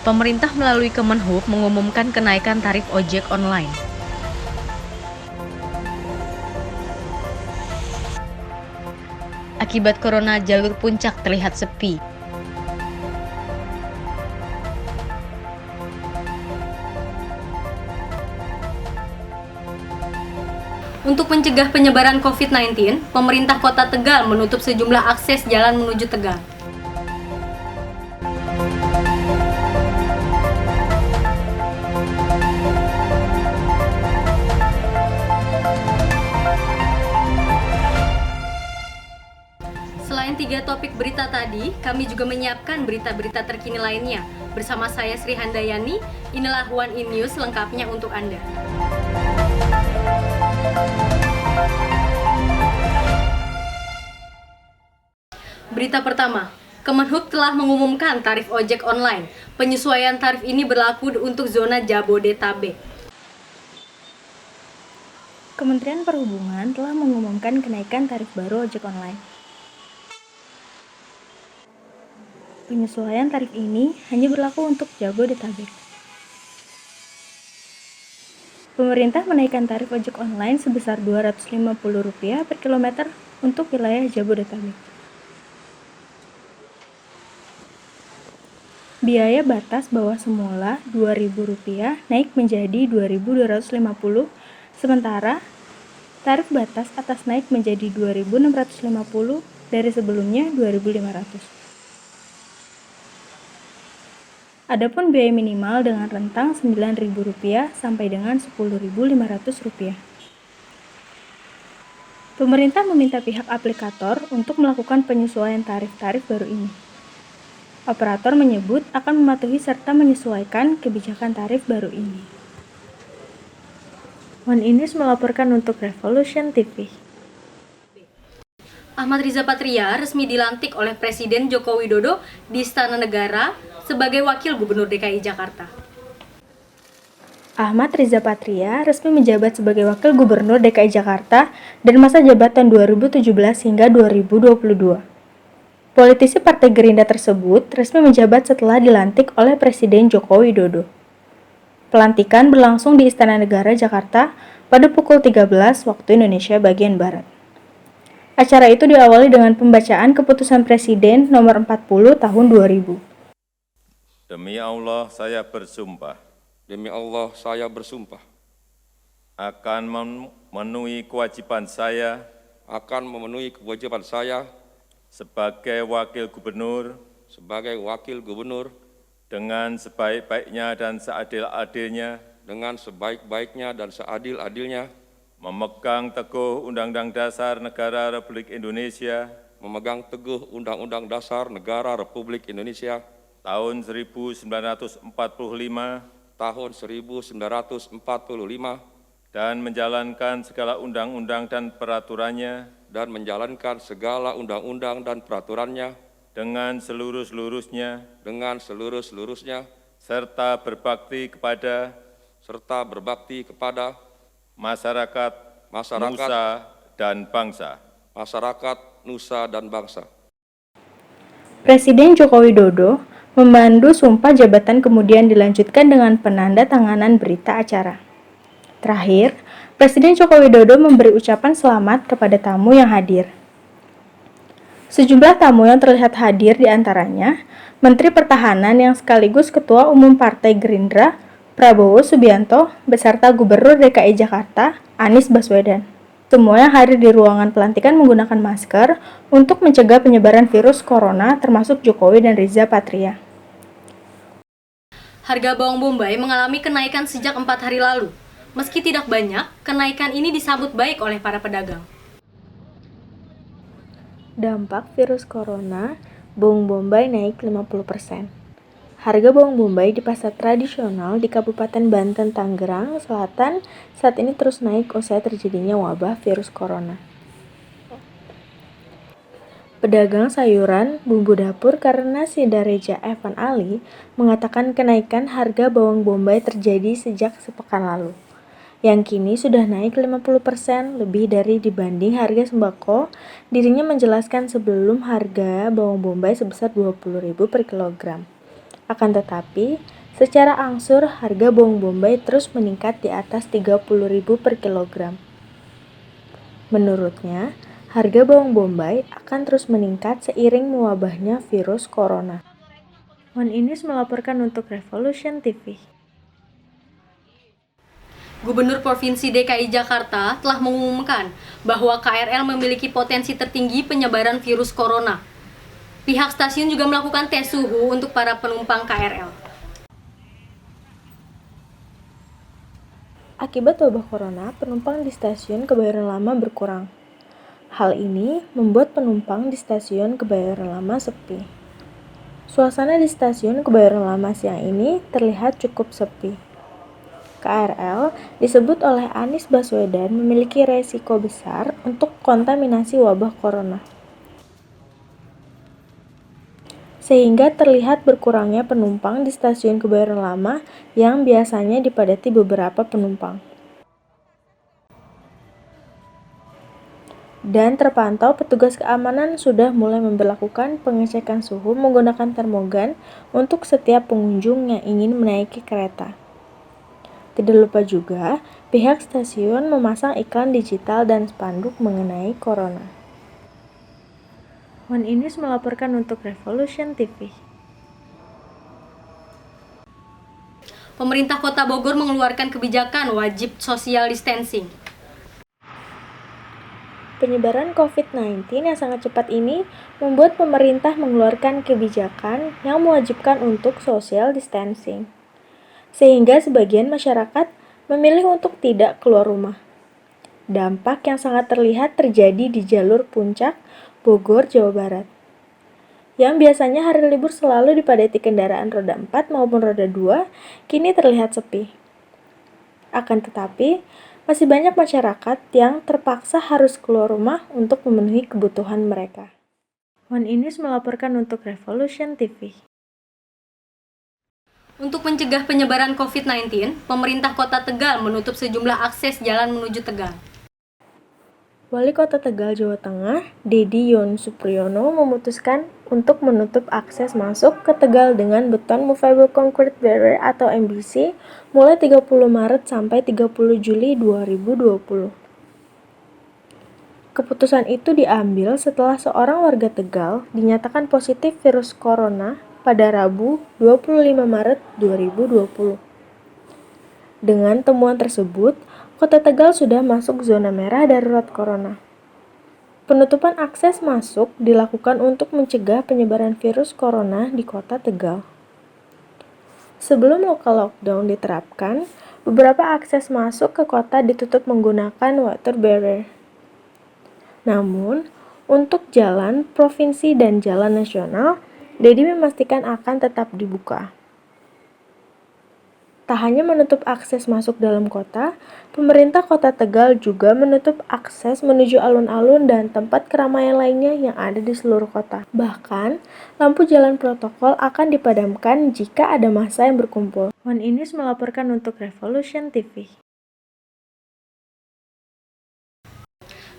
Pemerintah melalui Kemenhub mengumumkan kenaikan tarif ojek online. Akibat corona, jalur puncak terlihat sepi. Untuk mencegah penyebaran COVID-19, pemerintah Kota Tegal menutup sejumlah akses jalan menuju Tegal. Selain 3 topik berita tadi, kami juga menyiapkan berita-berita terkini lainnya. Bersama saya Sri Handayani, inilah One In News lengkapnya untuk Anda. Berita pertama, Kemenhub telah mengumumkan tarif ojek online. Penyesuaian tarif ini berlaku untuk zona Jabodetabek. Kementerian Perhubungan telah mengumumkan kenaikan tarif baru ojek online. Penyesuaian tarif ini hanya berlaku untuk Jabodetabek. Pemerintah menaikkan tarif ojek online sebesar Rp250 per kilometer untuk wilayah Jabodetabek. Biaya batas bawah semula Rp2.000 naik menjadi Rp2.250, sementara tarif batas atas naik menjadi Rp2.650 dari sebelumnya Rp2.500. Adapun biaya minimal dengan rentang Rp9.000 sampai dengan Rp10.500. Pemerintah meminta pihak aplikator untuk melakukan penyesuaian tarif-tarif baru ini. Operator menyebut akan mematuhi serta menyesuaikan kebijakan tarif baru ini. One In News melaporkan untuk Revolution TV. Ahmad Riza Patria resmi dilantik oleh Presiden Joko Widodo di Istana Negara sebagai Wakil Gubernur DKI Jakarta. Ahmad Riza Patria resmi menjabat sebagai Wakil Gubernur DKI Jakarta dan masa jabatan 2017 hingga 2022. Politisi Partai Gerindra tersebut resmi menjabat setelah dilantik oleh Presiden Joko Widodo. Pelantikan berlangsung di Istana Negara Jakarta pada pukul 13 waktu Indonesia bagian Barat. Acara itu diawali dengan pembacaan keputusan Presiden nomor 40 tahun 2000. Demi Allah saya bersumpah. Demi Allah saya bersumpah. Akan memenuhi kewajiban saya. Akan memenuhi kewajiban saya. Sebagai Wakil Gubernur. Sebagai Wakil Gubernur. Dengan sebaik-baiknya dan seadil-adilnya. Dengan sebaik-baiknya dan seadil-adilnya. Memegang teguh Undang-Undang Dasar Negara Republik Indonesia. Memegang teguh Undang-Undang Dasar Negara Republik Indonesia. Tahun 1945. Tahun 1945. Dan menjalankan segala undang-undang dan peraturannya. Dan menjalankan segala undang-undang dan peraturannya. Dengan seluruh-seluruhnya. Dengan seluruh-seluruhnya. Serta berbakti kepada. Masyarakat, nusa, dan bangsa. Masyarakat, nusa, dan bangsa. Presiden Joko Widodo memandu sumpah jabatan kemudian dilanjutkan dengan penandatanganan berita acara. Terakhir, Presiden Joko Widodo memberi ucapan selamat kepada tamu yang hadir. Sejumlah tamu yang terlihat hadir diantaranya Menteri Pertahanan yang sekaligus Ketua Umum Partai Gerindra, Prabowo Subianto, beserta Gubernur DKI Jakarta, Anies Baswedan. Semua yang hadir di ruangan pelantikan menggunakan masker untuk mencegah penyebaran virus corona termasuk Jokowi dan Riza Patria. Harga bawang bombay mengalami kenaikan sejak 4 hari lalu. Meski tidak banyak, kenaikan ini disambut baik oleh para pedagang. Dampak virus corona, bawang bombay naik 50%. Harga bawang bombay di pasar tradisional di Kabupaten Banten, Tangerang Selatan saat ini terus naik usai terjadinya wabah virus corona. Pedagang sayuran, bumbu dapur karena Sidareja Evan Ali mengatakan kenaikan harga bawang bombay terjadi sejak sepekan lalu, yang kini sudah naik 50% lebih dari dibanding harga sembako. Dirinya menjelaskan sebelum harga bawang bombay sebesar Rp20.000 per kilogram. Akan tetapi, secara angsur harga bawang bombay terus meningkat di atas 30.000 per kilogram. Menurutnya, harga bawang bombay akan terus meningkat seiring mewabahnya virus corona. One News melaporkan untuk Revolution TV. Gubernur Provinsi DKI Jakarta telah mengumumkan bahwa KRL memiliki potensi tertinggi penyebaran virus corona. Pihak stasiun juga melakukan tes suhu untuk para penumpang KRL. Akibat wabah corona, penumpang di stasiun Kebayoran Lama berkurang. Hal ini membuat penumpang di stasiun Kebayoran Lama sepi. Suasana di stasiun Kebayoran Lama siang ini terlihat cukup sepi. KRL disebut oleh Anies Baswedan memiliki resiko besar untuk kontaminasi wabah corona. Sehingga terlihat berkurangnya penumpang di stasiun Kebayoran Lama yang biasanya dipadati beberapa penumpang. Dan terpantau petugas keamanan sudah mulai memberlakukan pengecekan suhu menggunakan termogan untuk setiap pengunjung yang ingin menaiki kereta. Tidak lupa juga, pihak stasiun memasang iklan digital dan spanduk mengenai corona. One News melaporkan untuk Revolution TV. Pemerintah Kota Bogor mengeluarkan kebijakan wajib social distancing. Penyebaran COVID-19 yang sangat cepat ini membuat pemerintah mengeluarkan kebijakan yang mewajibkan untuk social distancing. Sehingga sebagian masyarakat memilih untuk tidak keluar rumah. Dampak yang sangat terlihat terjadi di jalur Puncak, Bogor, Jawa Barat. Yang biasanya hari libur selalu dipadati kendaraan roda 4 maupun roda 2, kini terlihat sepi. Akan tetapi, masih banyak masyarakat yang terpaksa harus keluar rumah untuk memenuhi kebutuhan mereka. One News melaporkan untuk Revolution TV. Untuk mencegah penyebaran COVID-19, pemerintah Kota Tegal menutup sejumlah akses jalan menuju Tegal. Wali Kota Tegal, Jawa Tengah, Dedi Yon Supriyono memutuskan untuk menutup akses masuk ke Tegal dengan beton movable concrete barrier atau MBC mulai 30 Maret sampai 30 Juli 2020. Keputusan itu diambil setelah seorang warga Tegal dinyatakan positif virus corona pada Rabu 25 Maret 2020. Dengan temuan tersebut, Kota Tegal sudah masuk zona merah darurat corona. Penutupan akses masuk dilakukan untuk mencegah penyebaran virus corona di Kota Tegal. Sebelum lokal lockdown diterapkan, beberapa akses masuk ke kota ditutup menggunakan water barrier. Namun, untuk jalan provinsi dan jalan nasional, Dedi memastikan akan tetap dibuka. Tak hanya menutup akses masuk dalam kota, pemerintah Kota Tegal juga menutup akses menuju alun-alun dan tempat keramaian lainnya yang ada di seluruh kota. Bahkan, lampu jalan protokol akan dipadamkan jika ada massa yang berkumpul. One News melaporkan untuk Revolution TV.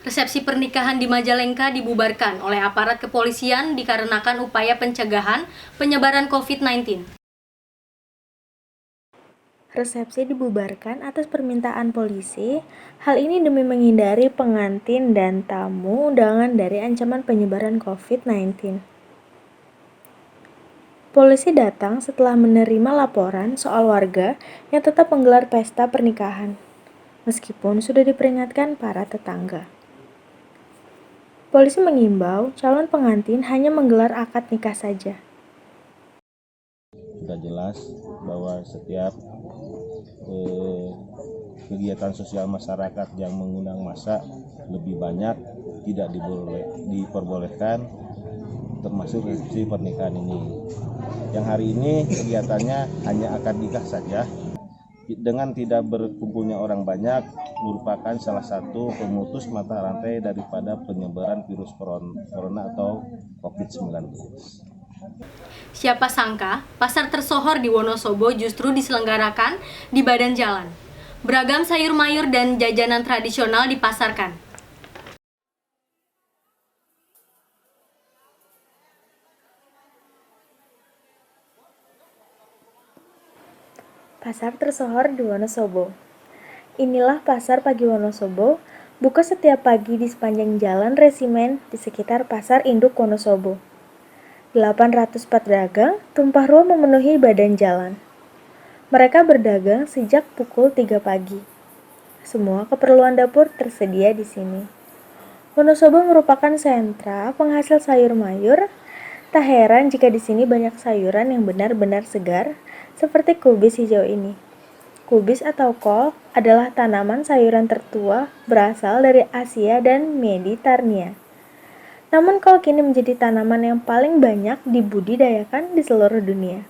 Resepsi pernikahan di Majalengka dibubarkan oleh aparat kepolisian dikarenakan upaya pencegahan penyebaran COVID-19. Resepsi dibubarkan atas permintaan polisi. Hal ini demi menghindari pengantin dan tamu undangan dari ancaman penyebaran COVID-19. Polisi datang setelah menerima laporan soal warga yang tetap menggelar pesta pernikahan, meskipun sudah diperingatkan para tetangga. Polisi mengimbau calon pengantin hanya menggelar akad nikah saja. Sudah jelas bahwa setiap kegiatan sosial masyarakat yang mengundang massa lebih banyak tidak diperbolehkan, termasuk resepsi pernikahan ini. Yang hari ini kegiatannya hanya akad nikah saja. Dengan tidak berkumpulnya orang banyak merupakan salah satu pemutus mata rantai daripada penyebaran virus corona atau COVID-19. Siapa sangka, pasar tersohor di Wonosobo justru diselenggarakan di badan jalan. Beragam sayur mayur dan jajanan tradisional dipasarkan. Pasar tersohor di Wonosobo. Inilah pasar pagi Wonosobo, buka setiap pagi di sepanjang jalan Resimen di sekitar pasar induk Wonosobo. 800 pedagang tumpah ruah memenuhi badan jalan. Mereka berdagang sejak pukul 3 pagi. Semua keperluan dapur tersedia di sini. Wonosobo merupakan sentra penghasil sayur mayur. Tak heran jika di sini banyak sayuran yang benar-benar segar, seperti kubis hijau ini. Kubis atau kol adalah tanaman sayuran tertua berasal dari Asia dan Mediterania. Namun kol kini menjadi tanaman yang paling banyak dibudidayakan di seluruh dunia,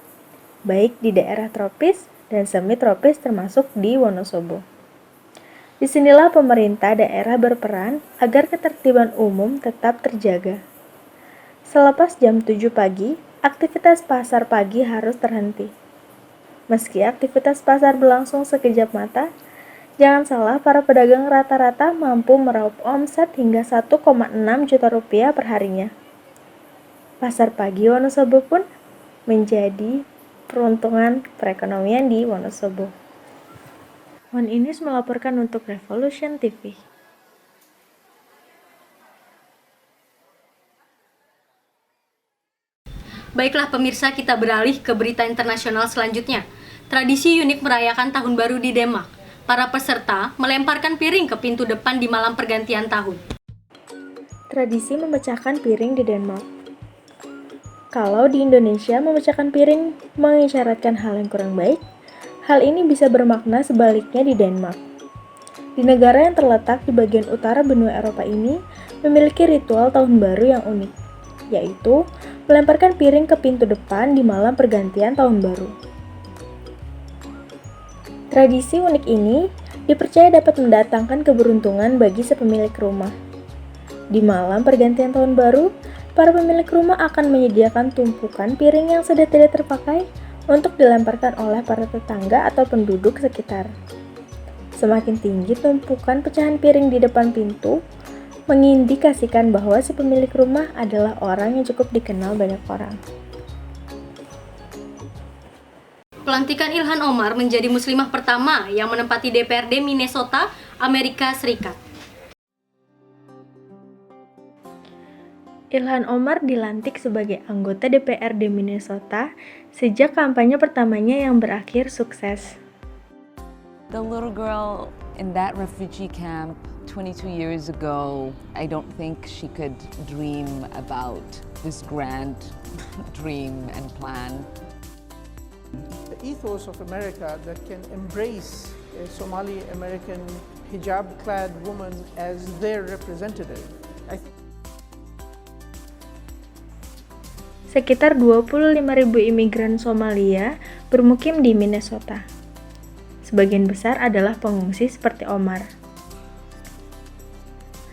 baik di daerah tropis dan semi-tropis termasuk di Wonosobo. Disinilah pemerintah daerah berperan agar ketertiban umum tetap terjaga. Selepas jam 7 pagi, aktivitas pasar pagi harus terhenti. Meski aktivitas pasar berlangsung sekejap mata, jangan salah para pedagang rata-rata mampu meraup omset hingga 1,6 juta rupiah per harinya. Pasar pagi Wonosobo pun menjadi peruntungan perekonomian di Wonosobo. One Inis melaporkan untuk Revolution TV. Baiklah pemirsa, kita beralih ke berita internasional selanjutnya. Tradisi unik merayakan Tahun Baru di Denmark. Para peserta melemparkan piring ke pintu depan di malam pergantian tahun. Tradisi memecahkan piring di Denmark. Kalau di Indonesia memecahkan piring mengisyaratkan hal yang kurang baik, hal ini bisa bermakna sebaliknya di Denmark. Di negara yang terletak di bagian utara benua Eropa ini memiliki ritual Tahun Baru yang unik, yaitu melemparkan piring ke pintu depan di malam pergantian Tahun Baru. Tradisi unik ini dipercaya dapat mendatangkan keberuntungan bagi sepemilik rumah. Di malam pergantian Tahun Baru, para pemilik rumah akan menyediakan tumpukan piring yang sudah tidak terpakai untuk dilemparkan oleh para tetangga atau penduduk sekitar. Semakin tinggi tumpukan pecahan piring di depan pintu, mengindikasikan bahwa si pemilik rumah adalah orang yang cukup dikenal banyak orang. Pelantikan Ilhan Omar menjadi muslimah pertama yang menempati DPRD Minnesota, Amerika Serikat. Ilhan Omar dilantik sebagai anggota DPRD Minnesota sejak kampanye pertamanya yang berakhir sukses. The little girl in that refugee camp 22 years ago, I don't think she could dream about this grand dream and plan. The ethos of America that can embrace a Somali American hijab-clad woman as their representative. Sekitar 25.000 imigran Somalia bermukim di Minnesota. Sebagian besar adalah pengungsi seperti Omar.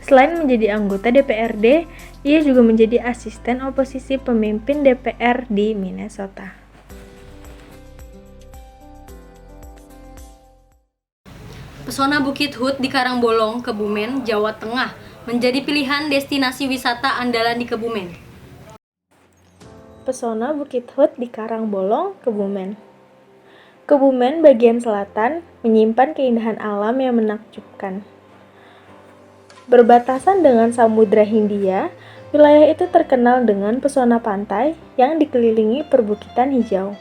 Selain menjadi anggota DPRD, ia juga menjadi asisten oposisi pemimpin DPR di Minnesota. Pesona Bukit Hut di Karangbolong, Kebumen, Jawa Tengah menjadi pilihan destinasi wisata andalan di Kebumen. Pesona Bukit Hut di Karangbolong, Kebumen. Kebumen bagian selatan menyimpan keindahan alam yang menakjubkan. Berbatasan dengan Samudra Hindia, wilayah itu terkenal dengan pesona pantai yang dikelilingi perbukitan hijau.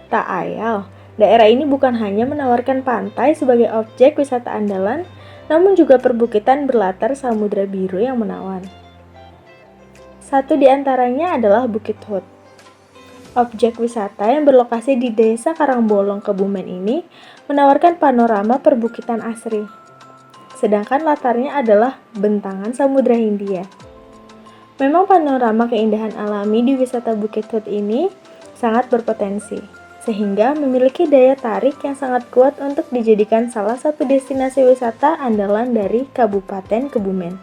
Tak ayal, daerah ini bukan hanya menawarkan pantai sebagai objek wisata andalan, namun juga perbukitan berlatar samudra biru yang menawan. Satu di antaranya adalah Bukit Hut. Objek wisata yang berlokasi di Desa Karangbolong, Kebumen ini menawarkan panorama perbukitan asri. Sedangkan latarnya adalah bentangan Samudra Hindia. Memang panorama keindahan alami di wisata Bukit Hut ini sangat berpotensi, sehingga memiliki daya tarik yang sangat kuat untuk dijadikan salah satu destinasi wisata andalan dari Kabupaten Kebumen.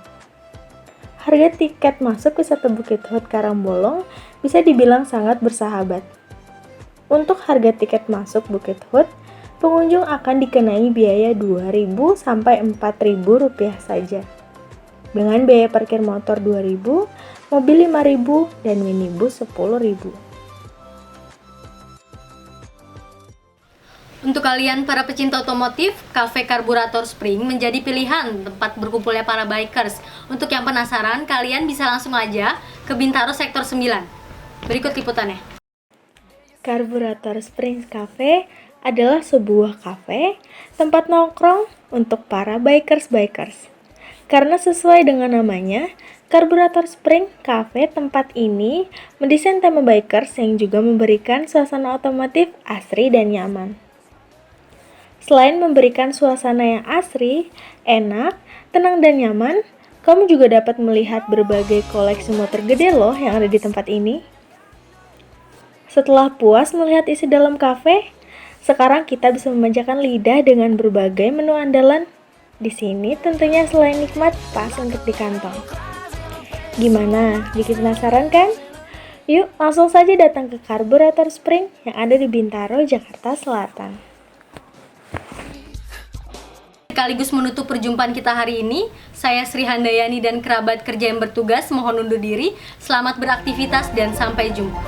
Harga tiket masuk wisata Bukit Hut Karangbolong bisa dibilang sangat bersahabat. Untuk harga tiket masuk Bukit Hut, pengunjung akan dikenai biaya Rp2.000 sampai Rp4.000 saja. Dengan biaya parkir motor Rp2.000, mobil Rp5.000, dan minibus Rp10.000. Untuk kalian para pecinta otomotif, Cafe Karburator Spring menjadi pilihan tempat berkumpulnya para bikers. Untuk yang penasaran, kalian bisa langsung aja ke Bintaro Sektor 9. Berikut liputannya. Karburator Springs Cafe adalah sebuah kafe tempat nongkrong untuk para bikers. Karena sesuai dengan namanya, Karburator Spring Cafe tempat ini mendesain tema bikers yang juga memberikan suasana otomotif asri dan nyaman. Selain memberikan suasana yang asri, enak, tenang dan nyaman, kamu juga dapat melihat berbagai koleksi motor gede loh yang ada di tempat ini. Setelah puas melihat isi dalam kafe, sekarang kita bisa memanjakan lidah dengan berbagai menu andalan. Di sini tentunya selain nikmat, pas untuk di kantong. Gimana? Bikin penasaran kan? Yuk langsung saja datang ke Karburator Spring yang ada di Bintaro, Jakarta Selatan. Sekaligus menutup perjumpaan kita hari ini, saya Sri Handayani dan kerabat kerja yang bertugas mohon undur diri. Selamat beraktivitas dan sampai jumpa.